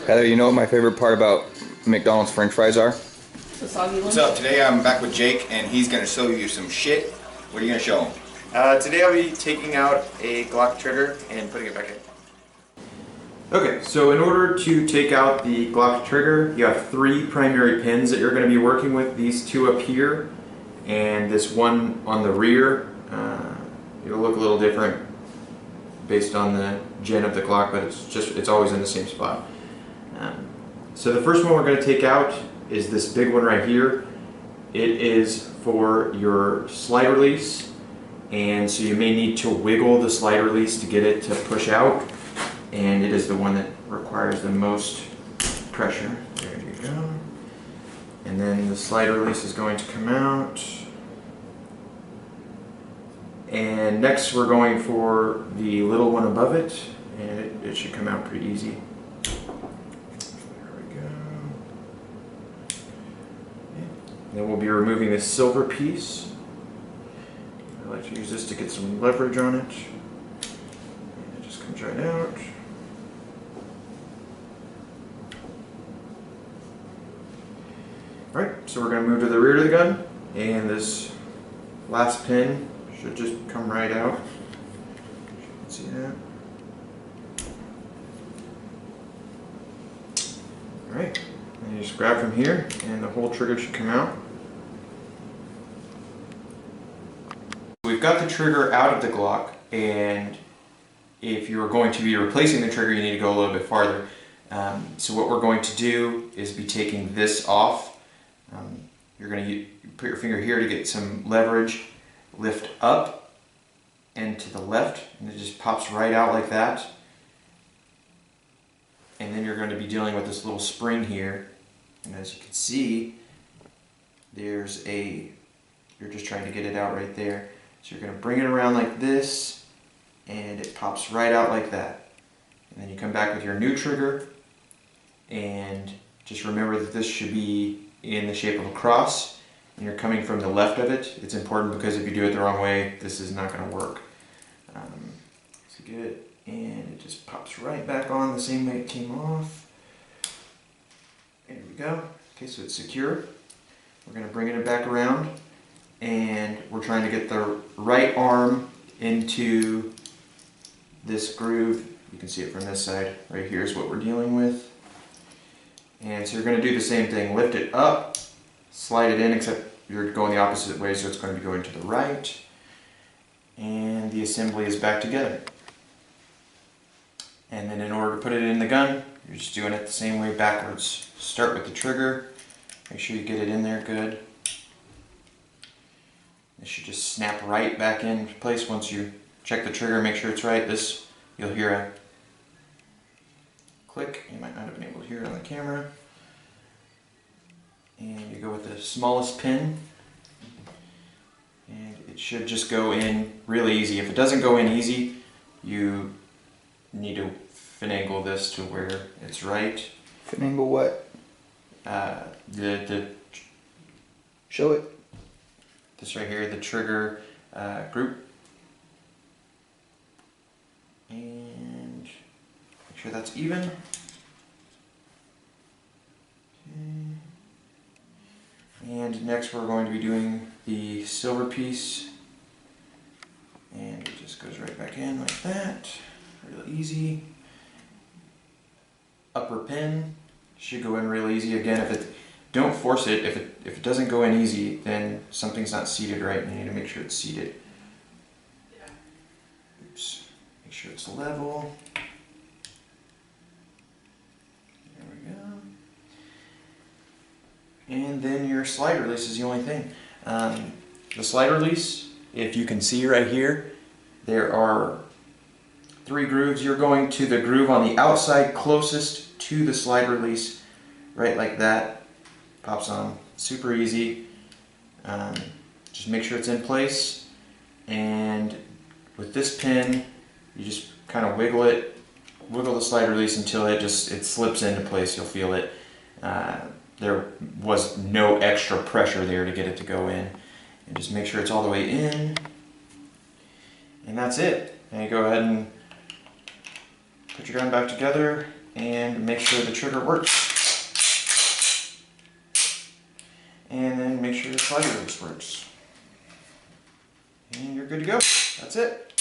Heather, you know what my favorite part about McDonald's French fries are? The soggy one? What's up? Today I'm back with Jake and he's going to show you some shit. What are you going to show him? Today I'll be taking out a Glock trigger and putting it back in. Okay, so in order to take out the Glock trigger, you have three primary pins that you're going to be working with. These two up here and this one on the rear. It'll look a little different based on the gen of the Glock, but it's always in the same spot. So the first one we're going to take out is this big one right here. It is for your slide release, and so you may need to wiggle the slide release to get it to push out, and it is the one that requires the most pressure. There you go. And then the slide release is going to come out. And next we're going for the little one above it, and it should come out pretty easy. Then we'll be removing this silver piece. I like to use this to get some leverage on it. And it just comes right out. Alright, so we're going to move to the rear of the gun, and this last pin should just come right out. You can see that. Alright, and you just grab from here, and the whole trigger should come out. We've got the trigger out of the Glock, and if you're going to be replacing the trigger, you need to go a little bit farther. So what we're going to do is be taking this off. You're going to put your finger here to get some leverage, lift up and to the left, and it just pops right out like that. And then you're going to be dealing with this little spring here, and as you can see, you're just trying to get it out right there. So you're going to bring it around like this, and it pops right out like that. And then you come back with your new trigger, and just remember that this should be in the shape of a cross, and you're coming from the left of it. It's important because if you do it the wrong way, this is not going to work. So get it, and it just pops right back on the same way it came off. There we go. Okay, so it's secure. We're going to bring it back around, and we're trying to get the right arm into this groove. You can see it from this side. Right here is what we're dealing with. And so you're going to do the same thing. Lift it up, slide it in, except you're going the opposite way, so it's going to be going to the right. And the assembly is back together. And then in order to put it in the gun, you're just doing it the same way backwards. Start with the trigger. Make sure you get it in there good. It should just snap right back into place once you check the trigger, make sure it's right. You'll hear a click. You might not have been able to hear it on the camera. And you go with the smallest pin, and it should just go in really easy. If it doesn't go in easy, you need to finagle this to where it's right. Finagle what? Show it. This right here, the trigger group. And make sure that's even. Okay. And next we're going to be doing the silver piece. And it just goes right back in like that. Real easy. Upper pin should go in real easy. Again, don't force it. If it doesn't go in easy, then something's not seated right, and you need to make sure it's seated. Oops. Make sure it's level. There we go. And then your slide release is the only thing. The slide release, if you can see right here, there are 3 grooves. You're going to the groove on the outside closest to the slide release, right like that. Pops on super easy. Just make sure it's in place, and with this pin you just kind of wiggle the slide release until it slips into place. You'll feel it. There was no extra pressure there to get it to go in, and just make sure it's all the way in, and that's it. Now you go ahead and put your gun back together, and make sure the trigger works. And then make sure your slide release works. And you're good to go. That's it.